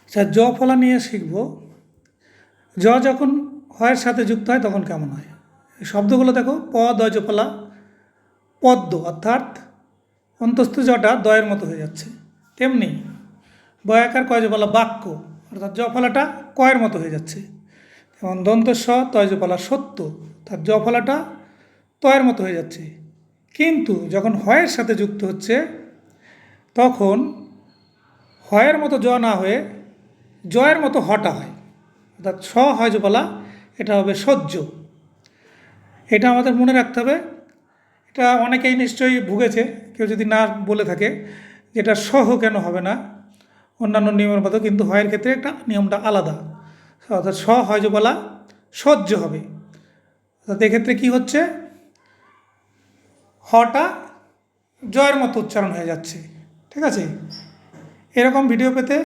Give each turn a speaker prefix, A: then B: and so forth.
A: আচ্ছা, জ ফলা নিয়ে শিখব। জ যখন হয়ের সাথে যুক্ত হয় তখন কেমন হয়। এই শব্দগুলো দেখো, প দয় ফলা পদ্ম, অর্থাৎ অন্তস্থ জটা দয়ের মতো হয়ে যাচ্ছে। তেমনি বয়াকার কয় ফলা বাক্য, অর্থাৎ জ ফলাটা কয়ের মতো হয়ে যাচ্ছে। যেমন দন্তস্ব তয় ফলা সত্য, অর্থাৎ জ ফলাটা তয়ের মতো হয়ে যাচ্ছে। কিন্তু যখন হয়ের সাথে যুক্ত হচ্ছে তখন হয়ের মতো জ না হয়ে জয়ের মতো হটা হয়, অর্থাৎ স হয় যে বলা, এটা হবে সহ্য। এটা আমাদের মনে রাখতে হবে। এটা অনেকেই নিশ্চয়ই ভুগেছে, কেউ যদি না বলে থাকে যে এটা সহ কেন হবে না অন্যান্য নিয়মের মতো, কিন্তু হয়ের ক্ষেত্রে একটা নিয়মটা আলাদা। অর্থাৎ স হয় যে বলা সহ্য হবে। অর্থাৎ এক্ষেত্রে কী হচ্ছে, হটা জয়ের মতো উচ্চারণ হয়ে যাচ্ছে। ঠিক আছে, এরকম ভিডিও পেতে